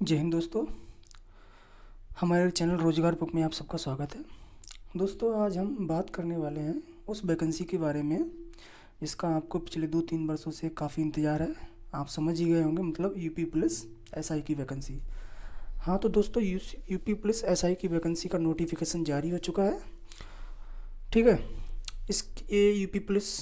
जय हिंद दोस्तों। हमारे चैनल रोजगार बुक में आप सबका स्वागत है। दोस्तों, आज हम बात करने वाले हैं उस वैकेंसी के बारे में जिसका आपको पिछले 2-3 वर्षों से काफ़ी इंतज़ार है। आप समझ ही गए होंगे, मतलब यूपी पुलिस एसआई की वैकेंसी। हाँ तो दोस्तों, यूपी पुलिस एसआई की वैकेंसी का नोटिफिकेशन जारी हो चुका है। ठीक है। इस ये यूपी पुलिस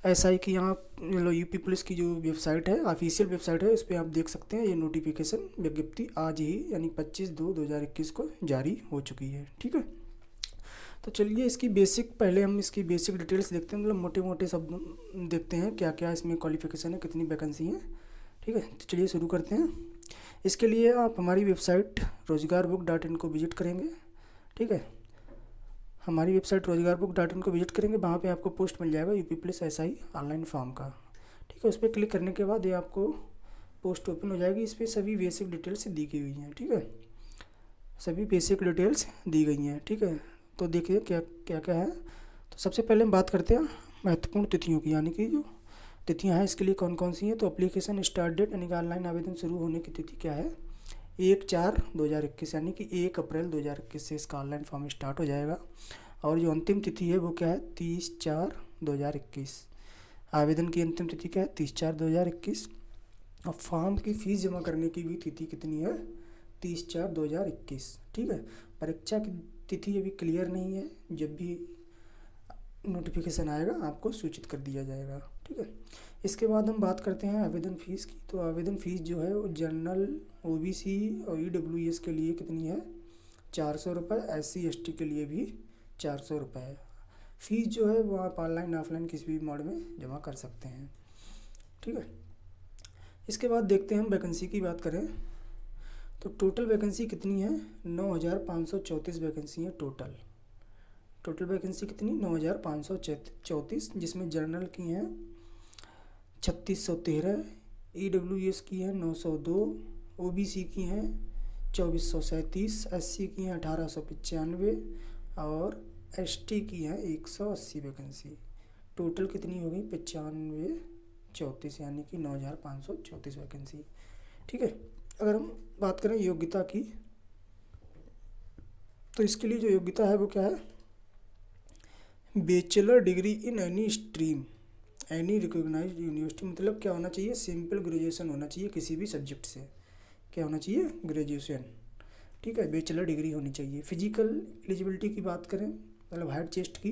एसआई की यहाँ मतलब यूपी पुलिस की जो वेबसाइट है, ऑफिशियल वेबसाइट है, इस पर आप देख सकते हैं। ये नोटिफिकेशन विज्ञप्ति आज ही यानी 25/2/2021 को जारी हो चुकी है। ठीक है। तो चलिए पहले हम इसकी बेसिक डिटेल्स देखते हैं, मतलब मोटे मोटे सब देखते हैं क्या क्या इसमें क्वालिफिकेशन है, कितनी वैकेंसी है। ठीक है, तो चलिए शुरू करते हैं। इसके लिए आप हमारी वेबसाइट रोजगारबुक.in को विजिट करेंगे। ठीक है, हमारी वेबसाइट रोजगारबुक.in को विजिट करेंगे। वहाँ पे आपको पोस्ट मिल जाएगा UP police SI online form का। ठीक है, उस पर क्लिक करने के बाद ये आपको पोस्ट ओपन हो जाएगी। इस पर सभी बेसिक डिटेल्स दी गई हुई हैं। ठीक है, सभी बेसिक डिटेल्स दी गई हैं। ठीक है, तो देखिए क्या क्या क्या है। तो सबसे पहले हम बात करते हैं महत्वपूर्ण तिथियों की, यानी कि जो तिथियां हैं इसके लिए कौन कौन सी हैं। तो एप्लीकेशन स्टार्ट डेट यानी कि ऑनलाइन आवेदन शुरू होने की तिथि क्या है, 1/4/2021 यानी कि 1 अप्रैल 2021 से इसका ऑनलाइन फॉर्म स्टार्ट हो जाएगा। और जो अंतिम तिथि है वो क्या है, 30/4/2021। आवेदन की अंतिम तिथि क्या है, 30/4/2021। और फॉर्म की फ़ीस जमा करने की भी तिथि कितनी है, 30/4/2021। ठीक है, परीक्षा की तिथि अभी क्लियर नहीं है, जब भी नोटिफिकेशन आएगा आपको सूचित कर दिया जाएगा। ठीक है, इसके बाद हम बात करते हैं आवेदन फ़ीस की। तो आवेदन फ़ीस जो है वो जनरल, ओबीसी और ईडब्ल्यूएस के लिए कितनी है, 400 रुपये। SC ST के लिए भी 400 रुपये है। फ़ीस जो है वो आप ऑनलाइन ऑफलाइन किसी भी मोड में जमा कर सकते हैं। ठीक है, इसके बाद देखते हैं हम वैकेंसी की बात करें तो टोटल वैकेंसी कितनी है, 9,534 वैकेंसी है टोटल। टोटल वैकेंसी कितनी, 9,534, जिसमें जनरल की हैं 3613, ईडब्ल्यूएस की हैं 902, ओबीसी की हैं 2437, SC की हैं 1895 और ST की हैं 180 वैकेंसी। टोटल कितनी हो गई, 9534, यानी कि 9,534 वैकेंसी। ठीक है, अगर हम बात करें योग्यता की तो इसके लिए जो योग्यता है वो क्या है, bachelor degree in any stream any recognised university. मतलब क्या होना चाहिए, सिंपल ग्रेजुएशन होना चाहिए किसी भी सब्जेक्ट से। क्या होना चाहिए, ग्रेजुएशन। ठीक है, बैचलर डिग्री होनी चाहिए। फिजिकल एलिजिबिलिटी की बात करें, मतलब हाइट चेस्ट की,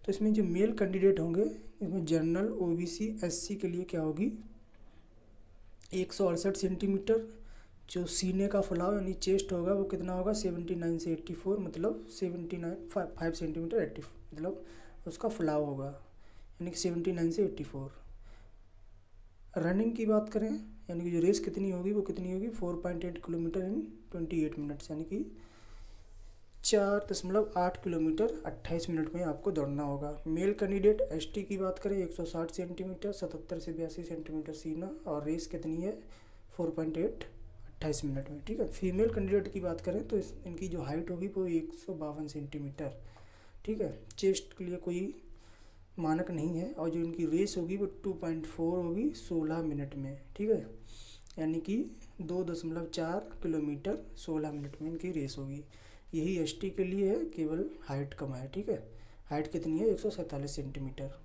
तो इसमें जो मेल कैंडिडेट होंगे, इसमें जनरल, ओबीसी, SC के लिए क्या होगी, 168 सेंटीमीटर। जो सीने का फुलाव यानी चेस्ट होगा वो कितना होगा, 79 से 84, मतलब 5 सेंटीमीटर 84, मतलब उसका फुलाव होगा, यानी कि 79 से 84। रनिंग की बात करें, यानी कि जो रेस कितनी होगी वो कितनी होगी, 4.8 किलोमीटर इन 28 मिनट्स, यानी कि 4.8 किलोमीटर 28 मिनट में आपको दौड़ना होगा। मेल कैंडिडेट ST की बात करें, 160 सेंटीमीटर, 77 से 82 सेंटीमीटर सीना, और रेस कितनी है, 4.8 28 मिनट में। ठीक है, फीमेल कैंडिडेट की बात करें तो इनकी जो हाइट होगी वो 152 सेंटीमीटर। ठीक है, चेस्ट के लिए कोई मानक नहीं है। और जो इनकी रेस होगी वो 2.4 होगी 16 मिनट में। ठीक है, यानी कि 2.4 किलोमीटर 16 मिनट में इनकी रेस होगी। यही ST के लिए है, केवल हाइट कम है। ठीक है, हाइट कितनी है, 147 सेंटीमीटर।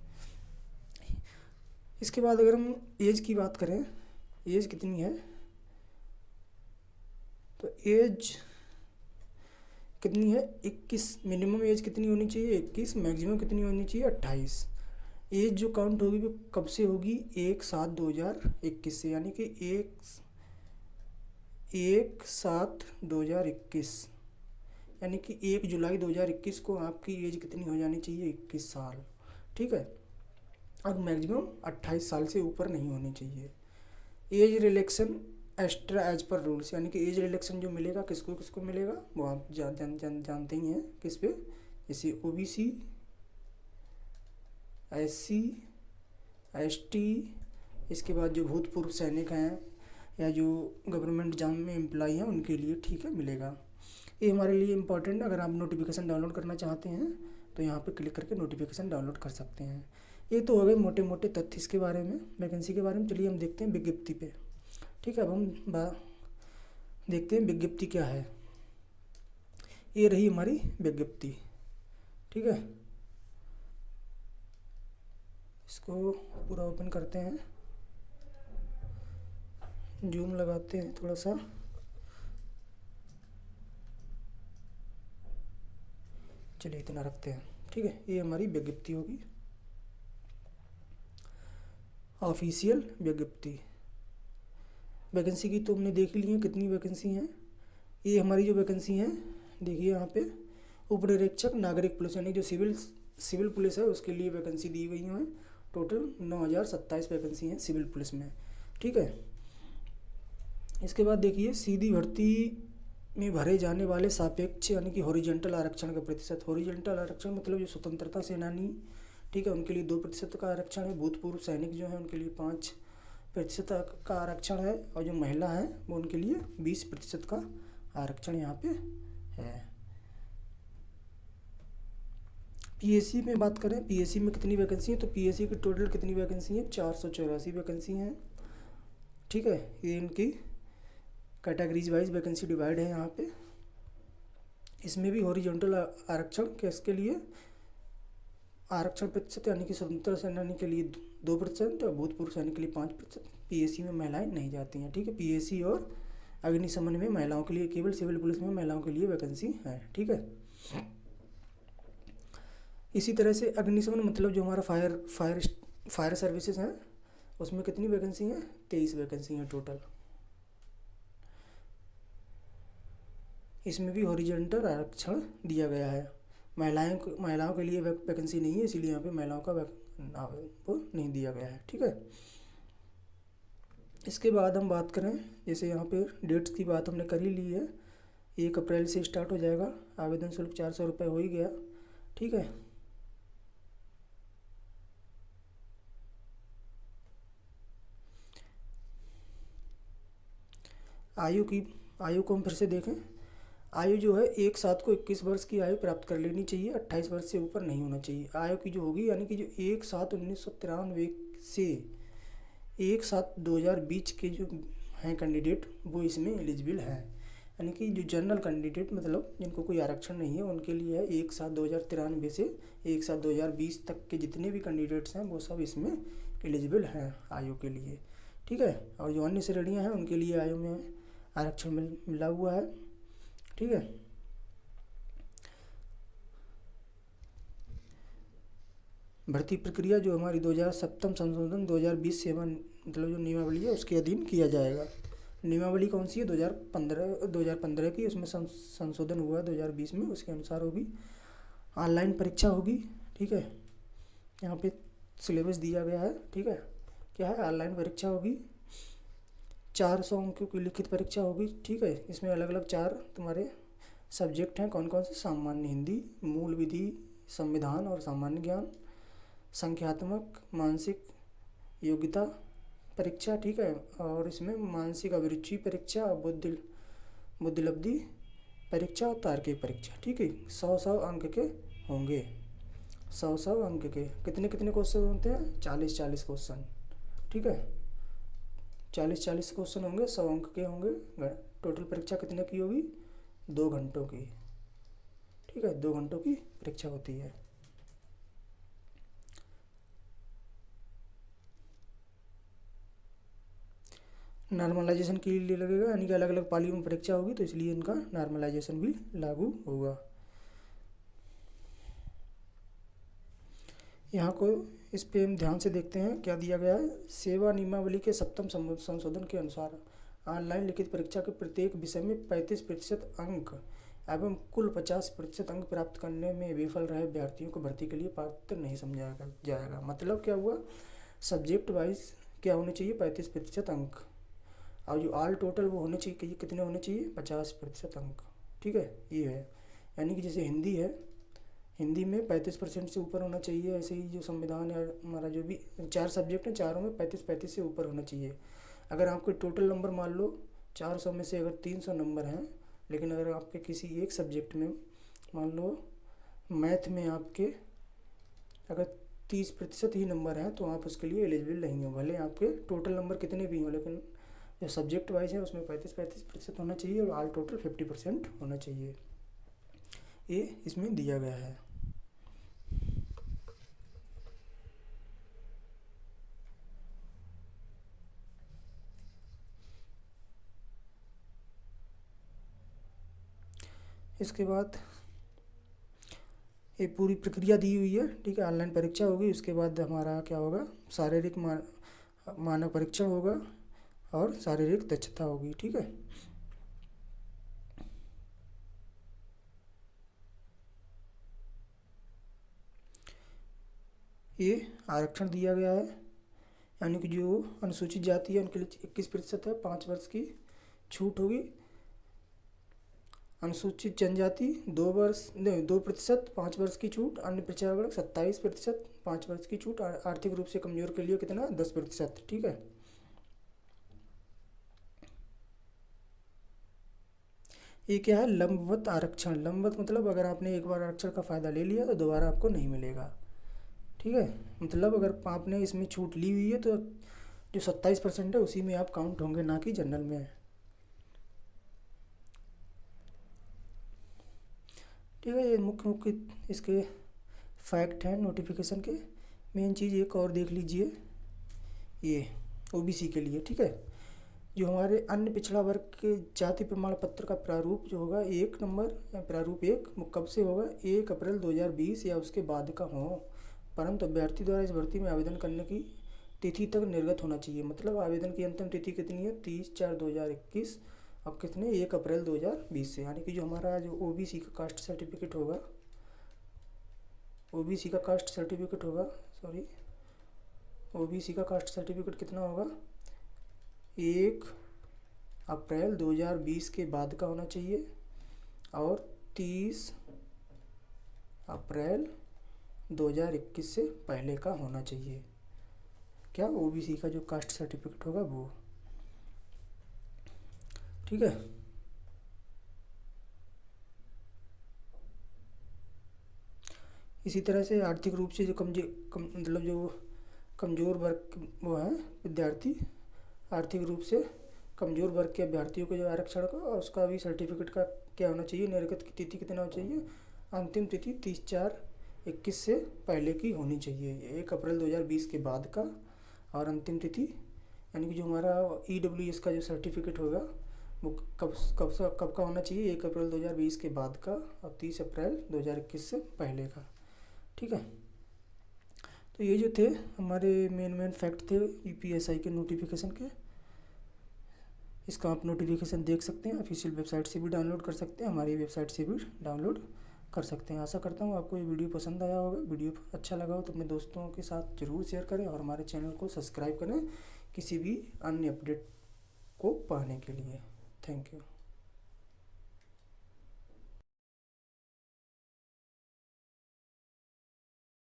इसके बाद अगर हम एज की बात करें, एज कितनी है, तो एज कितनी है, 21। मिनिमम एज कितनी होनी चाहिए, 21। मैक्सिमम कितनी होनी चाहिए, 28। एज जो काउंट होगी वो कब से होगी, 1/7/2021 से, यानी कि 1/7/2021, यानी कि 1 जुलाई 2021 को आपकी एज कितनी हो जानी चाहिए, 21 साल। ठीक है, और मैक्सिमम 28 साल से ऊपर नहीं होनी चाहिए। एज रिलैक्सन एक्स्ट्रा एज पर रूल्स, यानी कि एज रिलैक्सन जो मिलेगा किसको किसको मिलेगा वो आप जानते ही हैं, किस पे, जैसे ओबीसी, SC ST, इसके बाद जो भूतपूर्व सैनिक हैं या जो गवर्नमेंट जॉब में एम्प्लॉय हैं उनके लिए, ठीक है, मिलेगा। ये हमारे लिए इम्पोर्टेंट, अगर आप नोटिफिकेशन डाउनलोड करना चाहते हैं तो यहाँ पे क्लिक करके नोटिफिकेशन डाउनलोड कर सकते हैं। ये तो हो गए मोटे मोटे तथ्य इसके बारे में, वैकेंसी के बारे में। चलिए हम देखते हैं विज्ञप्ति पे। ठीक है, अब हम देखते हैं विज्ञप्ति क्या है। ये रही हमारी विज्ञप्ति, ठीक है। इसको पूरा ओपन करते हैं, जूम लगाते हैं थोड़ा सा। चलिए इतना रखते हैं, ठीक है। ये हमारी विज्ञप्ति होगी, ऑफिशियल विज्ञप्ति। वैकेंसी की तो हमने देख ली है कितनी वैकेंसी हैं। ये हमारी जो वैकेंसी हैं, देखिए यहाँ पे उपनिरीक्षक नागरिक पुलिस यानी जो सिविल पुलिस है उसके लिए वैकेंसी दी गई हैं। टोटल 9027 वैकेंसी हैं सिविल पुलिस में, ठीक है। इसके बाद देखिए सीधी भर्ती में भरे जाने वाले सापेक्ष यानी कि हॉरिजॉन्टल आरक्षण का प्रतिशत। हॉरिजॉन्टल आरक्षण मतलब जो स्वतंत्रता सेनानी, ठीक है, उनके लिए 2% का आरक्षण है। भूतपूर्व सैनिक जो है उनके लिए 5% का आरक्षण है, और जो महिला है वो उनके लिए 20% का आरक्षण यहाँ पे है। पीएससी में बात करें, पीएससी में कितनी वैकेंसी है, तो पीएससी की टोटल कितनी वैकेंसी है, 484 वैकेंसी हैं, ठीक है। ये इनकी कैटेगरीज वाइज वैकेंसी डिवाइड है यहाँ पे। इसमें भी हॉरिजॉन्टल आरक्षण किसके लिए, आरक्षण प्रतिशत यानी कि स्वतंत्र सेनानी के लिए 2% और भूतपूर्व सैनिक के लिए 5%। पीएससी में महिलाएं नहीं जाती हैं, ठीक है। पीएससी और अग्निशमन में महिलाओं के लिए, केवल सिविल पुलिस में महिलाओं के लिए वैकेंसी है, ठीक है। इसी तरह से अग्निशमन मतलब जो हमारा फायर सर्विसेज हैं उसमें कितनी वैकेंसी हैं, 23 वैकेंसी हैं टोटल। इसमें भी हॉरिजॉन्टल आरक्षण दिया गया है। महिलाओं के लिए वैकेंसी नहीं है, इसीलिए यहाँ पे महिलाओं का वो नहीं दिया गया है, ठीक है। इसके बाद हम बात करें, जैसे यहाँ पे डेट्स की बात हमने कर ही ली है। 1 अप्रैल से स्टार्ट हो जाएगा। आवेदन शुल्क 400 रुपये हो ही गया, ठीक है। आयु को हम फिर से देखें। आयु जो है 1/7 को 21 वर्ष की आयु प्राप्त कर लेनी चाहिए, 28 वर्ष से ऊपर नहीं होना चाहिए। आयु की जो होगी यानी कि जो 1/7/1993 से 1/7/2020 के जो हैं कैंडिडेट वो इसमें एलिजिबल हैं। यानी कि जो जनरल कैंडिडेट मतलब जिनको कोई आरक्षण नहीं है उनके लिए है 1/7/2093 से 1/7/2020 तक के जितने भी कैंडिडेट्स हैं वो सब इसमें एलिजिबल हैं आयु के लिए, ठीक है। और जो अन्य श्रेणियाँ हैं उनके लिए आयु में आरक्षण मिला हुआ है, ठीक है। भर्ती प्रक्रिया जो हमारी 2007 संशोधन 2020 सेवा मतलब जो नियमावली है उसके अधीन किया जाएगा। नियमावली कौन सी है, 2015 की, उसमें संशोधन हुआ 2020 में, उसके अनुसार होगी। ऑनलाइन परीक्षा होगी, ठीक है। यहाँ पे सिलेबस दिया गया है, ठीक है। क्या है, ऑनलाइन परीक्षा होगी। 400 अंकों की लिखित परीक्षा होगी, ठीक है। इसमें अलग अलग 4 तुम्हारे सब्जेक्ट हैं, कौन कौन से, सामान्य हिंदी, मूल विधि, संविधान और सामान्य ज्ञान, संख्यात्मक, मानसिक योग्यता परीक्षा, ठीक है। और इसमें मानसिक अभिरुचि परीक्षा, बुद्धिलब्धि परीक्षा और तार्किक परीक्षा, ठीक है। 100 अंक के होंगे, 100 अंक के। कितने कितने क्वेश्चन होते हैं, 40 क्वेश्चन, ठीक है। 40 क्वेश्चन होंगे, 100 अंक के होंगे। टोटल परीक्षा कितने की होगी, 2 घंटों की, ठीक है। 2 घंटों की परीक्षा होती है। नॉर्मलाइजेशन के लिए लगेगा, यानी कि अलग अलग पालियों में परीक्षा होगी तो इसलिए इनका नॉर्मलाइजेशन भी लागू होगा। यहाँ को इस पे हम ध्यान से देखते हैं क्या दिया गया है। सेवा नियमावली के 7वें संशोधन के अनुसार ऑनलाइन लिखित परीक्षा के प्रत्येक विषय में 35% अंक एवं कुल 50% अंक प्राप्त करने में विफल रहे अभ्यर्थियों को भर्ती के लिए पात्र नहीं समझा जाएगा। मतलब क्या हुआ, सब्जेक्ट वाइज क्या होने चाहिए, 35% अंक, और जो ऑल टोटल वो होने चाहिए, कितने होने चाहिए, 50% अंक, ठीक है। ये है, यानी कि जैसे हिंदी है, हिंदी में 35% से ऊपर होना चाहिए। ऐसे ही जो संविधान है हमारा, जो भी 4 सब्जेक्ट हैं, चारों में 35 से ऊपर होना चाहिए। अगर आपके टोटल नंबर मान लो 400 में से अगर 300 नंबर हैं, लेकिन अगर आपके किसी एक सब्जेक्ट में मान लो मैथ में आपके अगर 30% ही नंबर हैं तो आप उसके लिए एलिजिबल नहीं हो, भले आपके टोटल नंबर कितने भी हों, लेकिन जो सब्जेक्ट वाइज है उसमें 35% होना चाहिए और ऑल टोटल 50% होना चाहिए, ये इसमें दिया गया है। इसके बाद ये पूरी प्रक्रिया दी हुई है, ठीक है। ऑनलाइन परीक्षा होगी, उसके बाद हमारा क्या होगा, शारीरिक मानक परीक्षण होगा और शारीरिक दक्षता होगी, ठीक है। ये आरक्षण दिया गया है, यानी कि जो अनुसूचित जाति है उनके लिए 21% है, 5 वर्ष की छूट होगी। अनुसूचित जनजाति 2% 5 वर्ष की छूट। अन्य पिछड़ा वर्ग 27% 5 वर्ष की छूट। आर्थिक रूप से कमजोर के लिए कितना 10%, ठीक है। ये क्या है, लंबवत आरक्षण। लंबवत मतलब अगर आपने एक बार आरक्षण का फ़ायदा ले लिया तो दोबारा आपको नहीं मिलेगा, ठीक है। मतलब अगर आपने इसमें छूट ली हुई है तो जो 27% है उसी में आप काउंट होंगे, ना कि जनरल में, ठीक है। ये मुख्य मुख्य इसके फैक्ट हैं नोटिफिकेशन के। मेन चीज़ एक और देख लीजिए, ये ओबीसी के लिए, ठीक है। जो हमारे अन्य पिछड़ा वर्ग के जाति प्रमाण पत्र का प्रारूप जो होगा 1 नंबर या प्रारूप 1 कब से होगा, 1 अप्रैल 2020 या उसके बाद का हो, परंतु अभ्यर्थी द्वारा इस भर्ती में आवेदन करने की तिथि तक निर्गत होना चाहिए। मतलब आवेदन की अंतिम तिथि कितनी है, 30/4/2021 अब कितने 1 अप्रैल 2020 से। यानी कि जो हमारा जो ओबीसी का कास्ट सर्टिफिकेट होगा, ओबीसी का कास्ट सर्टिफिकेट होगा, सॉरी ओबीसी का कास्ट सर्टिफिकेट कितना होगा, 1 अप्रैल 2020 के बाद का होना चाहिए और 30 अप्रैल 2021 से पहले का होना चाहिए। क्या, ओबीसी का जो कास्ट सर्टिफिकेट होगा वो, ठीक है। इसी तरह से आर्थिक रूप से जो मतलब जो कमज़ोर वर्ग वो हैं विद्यार्थी, आर्थिक रूप से कमज़ोर वर्ग के अभ्यर्थियों को जो आरक्षण का उसका भी सर्टिफिकेट का क्या होना चाहिए, निर्गत की तिथि कितना होना चाहिए, अंतिम तिथि 30/4/21 से पहले की होनी चाहिए, 1 अप्रैल 2020 के बाद का। और अंतिम तिथि यानी कि जो हमारा EWS का जो सर्टिफिकेट होगा वो कब का होना चाहिए, 1 अप्रैल 2020 के बाद का और 30 अप्रैल 2021 से पहले का, ठीक है। तो ये जो थे हमारे मेन फैक्ट थे यूपीएसआई के नोटिफिकेशन के। इसका आप नोटिफिकेशन देख सकते हैं, ऑफिशियल वेबसाइट से भी डाउनलोड कर सकते हैं, हमारी वेबसाइट से भी डाउनलोड कर सकते हैं। आशा करता हूँ आपको ये वीडियो पसंद आया होगा। वीडियो अच्छा लगा हो तो अपने दोस्तों के साथ ज़रूर शेयर करें और हमारे चैनल को सब्सक्राइब करें किसी भी अन्य अपडेट को पाने के लिए। Thank you.